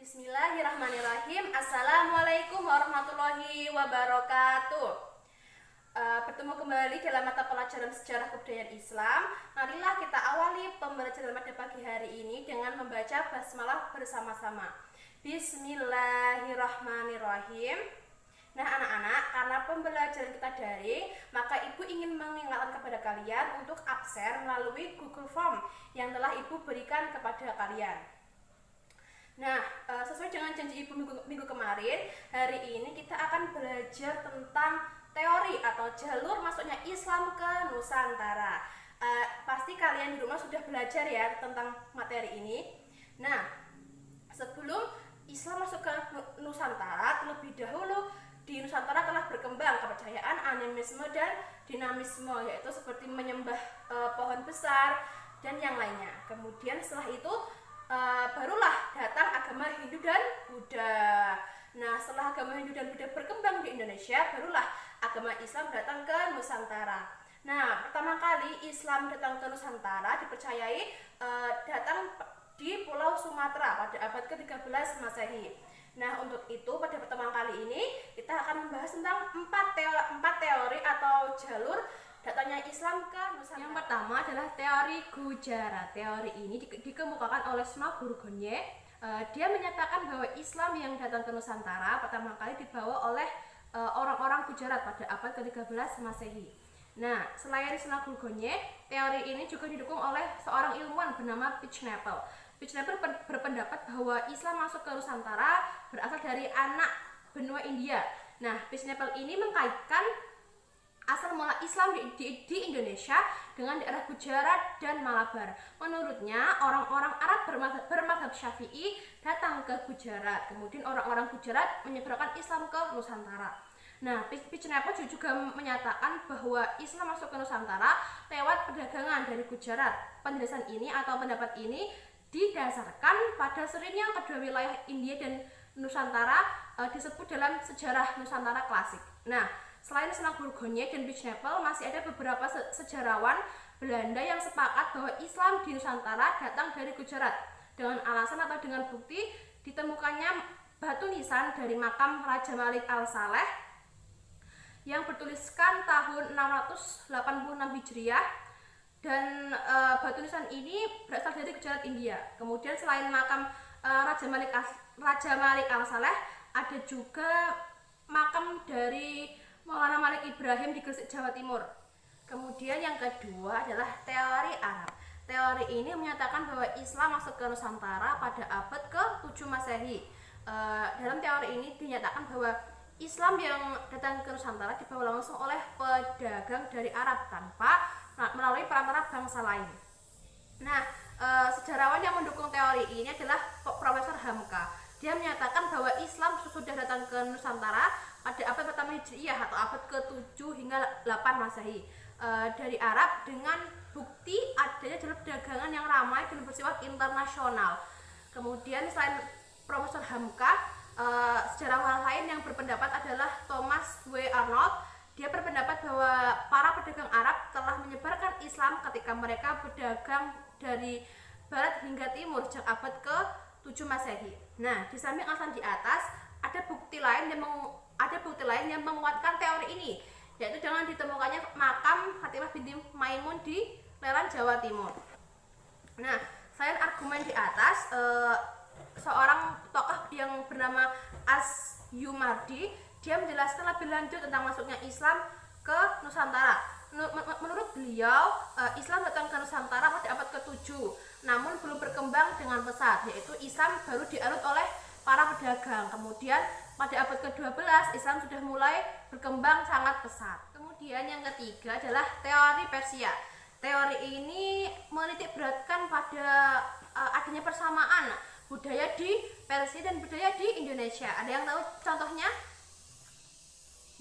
Bismillahirrahmanirrahim. Assalamualaikum warahmatullahi wabarakatuh. Bertemu kembali dalam mata pelajaran sejarah kebudayaan Islam. Marilah kita awali pembelajaran pada pagi hari ini dengan membaca basmalah bersama-sama. Bismillahirrahmanirrahim. Nah anak-anak, karena pembelajaran kita daring, maka ibu ingin mengingatkan kepada kalian untuk absen melalui Google Form yang telah ibu berikan kepada kalian. Nah, sesuai dengan janji ibu minggu kemarin, hari ini kita akan belajar tentang teori atau jalur masuknya Islam ke Nusantara. Pasti kalian di rumah sudah belajar ya tentang materi ini. Nah, sebelum Islam masuk ke Nusantara, terlebih dahulu di Nusantara telah berkembang kepercayaan, animisme, dan dinamisme, yaitu seperti menyembah pohon besar dan yang lainnya. Kemudian setelah itu barulah datang agama Hindu dan Buddha. Nah, setelah agama Hindu dan Buddha berkembang di Indonesia, barulah agama Islam datang ke Nusantara. Nah, pertama kali Islam datang ke Nusantara dipercayai datang di Pulau Sumatera pada abad ke-13 Masehi. Nah, untuk itu pada pertemuan kali ini kita akan membahas tentang empat teori atau jalur datangnya Islam ke Nusantara. Yang pertama adalah teori Gujarat. Teori ini dikemukakan oleh Sma Burgonye. Dia menyatakan bahwa Islam yang datang ke Nusantara pertama kali dibawa oleh orang-orang Gujarat pada abad ke-13 Masehi. Nah, selain Sma Burgonye, teori ini juga didukung oleh seorang ilmuwan bernama Pitchnapel. Pitchnapel berpendapat bahwa Islam masuk ke Nusantara berasal dari anak benua India. Nah, Pitchnapel ini mengkaitkan asal mula Islam di Indonesia dengan daerah Gujarat dan Malabar. Menurutnya, orang-orang Arab bermadzhab Syafi'i datang ke Gujarat. Kemudian orang-orang Gujarat menyebarkan Islam ke Nusantara. Nah, Pitchnapel juga menyatakan bahwa Islam masuk ke Nusantara lewat perdagangan dari Gujarat. Penjelasan ini atau pendapat ini didasarkan pada seringnya kedua wilayah India dan Nusantara disebut dalam sejarah Nusantara klasik. Nah, selain Sma Burgonye dan Pitchnapel, masih ada beberapa sejarawan Belanda yang sepakat bahwa Islam di Nusantara datang dari Gujarat dengan alasan atau dengan bukti ditemukannya batu nisan dari makam Raja Malik Al-Saleh yang bertuliskan tahun 686 Hijriah dan batu nisan ini berasal dari Gujarat, India. Kemudian selain makam Raja Malik Al-Saleh, ada juga makam dari Maulana Malik Ibrahim di Gresik, Jawa Timur. Kemudian yang kedua adalah teori Arab. Teori ini menyatakan bahwa Islam masuk ke Nusantara pada abad ke-7 Masehi. Dalam teori ini dinyatakan bahwa Islam yang datang ke Nusantara dibawa langsung oleh pedagang dari Arab tanpa melalui perantara bangsa lain. Nah, sejarawan yang mendukung teori ini adalah Profesor Hamka. Dia menyatakan bahwa Islam sudah datang ke Nusantara pada abad pertama Hijriah atau abad ke-7 hingga 8 Masehi dari Arab dengan bukti adanya jalur perdagangan yang ramai dan bersifat internasional. Kemudian selain Profesor Hamka, sejarawan lain yang berpendapat adalah Thomas W. Arnold. Dia berpendapat bahwa para pedagang Arab telah menyebarkan Islam ketika mereka berdagang dari barat hingga timur sejak abad ke-7 Masehi. Nah, di samping alasan di atas, ada bukti lain yang menguatkan teori ini, yaitu dengan ditemukannya makam Fatimah binti Maimun di Leran, Jawa Timur. Nah, selain argumen di atas, seorang tokoh yang bernama Asyumardi, dia menjelaskan lebih lanjut tentang masuknya Islam ke Nusantara. Menurut beliau, Islam datang ke Nusantara pada abad ke-7, namun belum berkembang dengan pesat, yaitu Islam baru dianut oleh para pedagang. Kemudian pada abad ke-12 Islam sudah mulai berkembang sangat pesat. Kemudian yang ketiga adalah teori Persia. Teori ini menitik beratkan pada adanya persamaan budaya di Persia dan budaya di Indonesia. Ada yang tahu contohnya?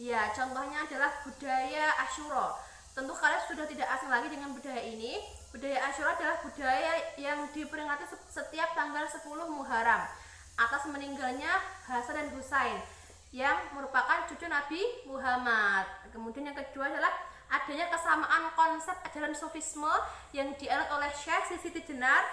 Ya, contohnya adalah budaya Asyura. Tentu kalian sudah tidak asing lagi dengan budaya ini. Budaya Asyura adalah budaya yang diperingati setiap tanggal 10 Muharram atas meninggalnya Hasan dan Husain yang merupakan cucu Nabi Muhammad. Kemudian yang kedua adalah adanya kesamaan konsep ajaran sufisme yang dianut oleh Syekh Siti Jenar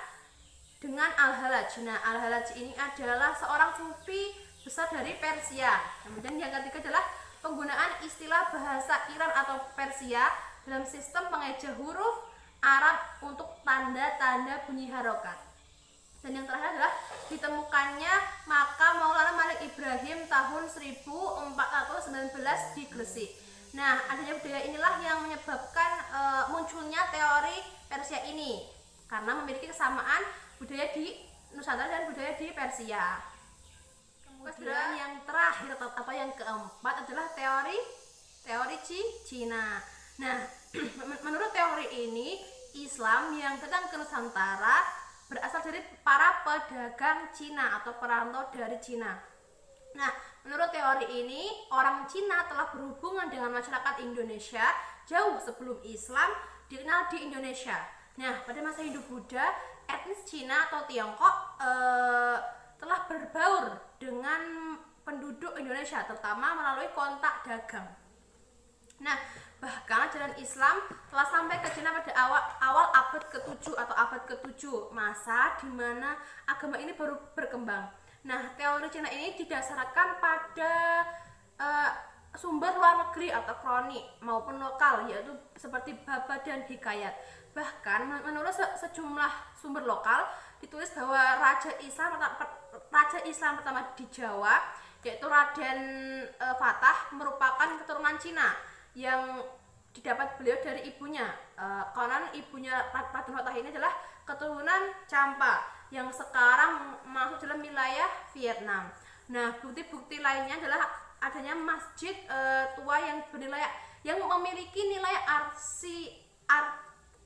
dengan Al-Hallaj. Nah, Al-Hallaj ini adalah seorang sufi besar dari Persia. Kemudian yang ketiga adalah penggunaan istilah bahasa Iran atau Persia dalam sistem pengeja huruf Arab untuk tanda-tanda bunyi harokat. Dan yang terakhir adalah ditemukannya makam Maulana Malik Ibrahim tahun 1419 di Gresik. Nah, adanya budaya inilah yang menyebabkan munculnya teori Persia ini, karena memiliki kesamaan budaya di Nusantara dan budaya di Persia. Kemudian yang terakhir atau yang keempat adalah teori Cina. Nah, menurut teori ini, Islam yang datang ke Nusantara berasal dari para pedagang Cina atau perantau dari Cina. Nah, menurut teori ini, orang Cina telah berhubungan dengan masyarakat Indonesia jauh sebelum Islam dikenal di Indonesia. Nah, pada masa Hindu-Buddha, etnis Cina atau Tiongkok telah berbaur dengan penduduk Indonesia, terutama melalui kontak dagang. Nah, bahkan ajaran Islam telah sampai ke Cina pada awal abad ke-7 atau abad ke-7, masa di mana agama ini baru berkembang. Nah, teori Cina ini didasarkan pada sumber luar negeri atau kronik maupun lokal, yaitu seperti Baba dan Hikayat. Bahkan menurut sejumlah sumber lokal ditulis bahwa Raja Islam pertama di Jawa, yaitu Raden Fatah, merupakan keturunan Cina yang didapat beliau dari ibunya. Konon ibunya Raden Fatah ini adalah keturunan Champa yang sekarang masuk dalam wilayah Vietnam. Nah, bukti-bukti lainnya adalah adanya masjid tua yang memiliki nilai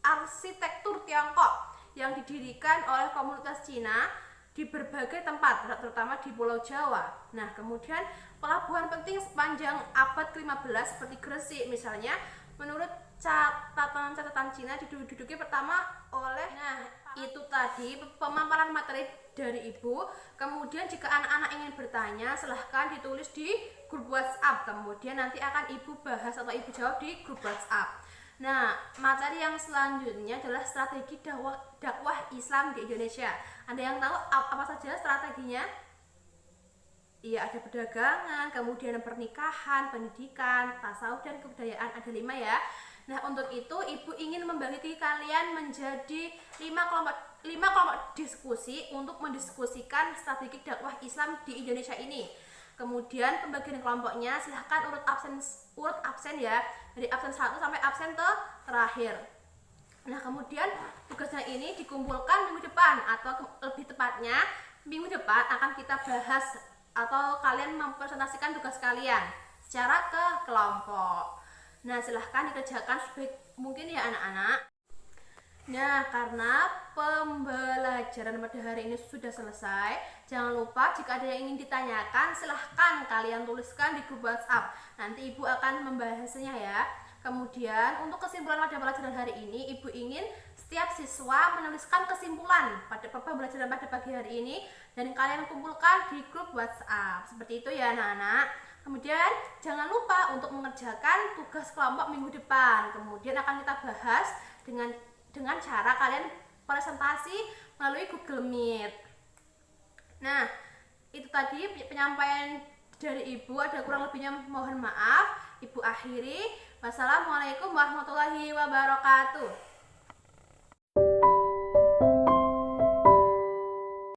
arsitektur Tiongkok yang didirikan oleh komunitas Cina di berbagai tempat, terutama di Pulau Jawa. Nah, kemudian pelabuhan penting sepanjang abad ke-15 seperti Gresik misalnya, menurut catatan Cina diduduki pertama oleh. Nah, itu tadi pemaparan materi dari Ibu. Kemudian jika anak-anak ingin bertanya, silahkan ditulis di grup WhatsApp. Kemudian nanti akan Ibu bahas atau Ibu jawab di grup WhatsApp. Nah, materi yang selanjutnya adalah strategi dakwah Islam di Indonesia. Ada yang tahu apa saja strateginya? Iya, ada perdagangan, kemudian pernikahan, pendidikan, tasawuf, dan kebudayaan. Ada 5 ya. Nah, untuk itu Ibu ingin membagi kalian menjadi 5 kelompok diskusi untuk mendiskusikan strategi dakwah Islam di Indonesia ini. Kemudian pembagian kelompoknya silahkan urut absen ya, dari absen 1 sampai absen terakhir. Nah, kemudian tugasnya ini dikumpulkan minggu depan, atau lebih tepatnya minggu depan akan kita bahas atau kalian mempresentasikan tugas kalian secara ke kelompok. Nah, silahkan dikerjakan sebaik mungkin ya anak-anak. Nah, karena pembelajaran pada hari ini sudah selesai, jangan lupa jika ada yang ingin ditanyakan, silahkan kalian tuliskan di grup WhatsApp. Nanti Ibu akan membahasnya ya. Kemudian untuk kesimpulan pada pelajaran hari ini, Ibu ingin setiap siswa menuliskan kesimpulan pada pembelajaran pada pagi hari ini dan kalian kumpulkan di grup WhatsApp. Seperti itu ya anak-anak. Kemudian jangan lupa untuk mengerjakan tugas kelompok minggu depan. Kemudian akan kita bahas dengan cara kalian presentasi melalui Google Meet. Nah, itu tadi penyampaian dari Ibu. Ada kurang lebihnya mohon maaf. Ibu akhiri. Wassalamualaikum warahmatullahi wabarakatuh.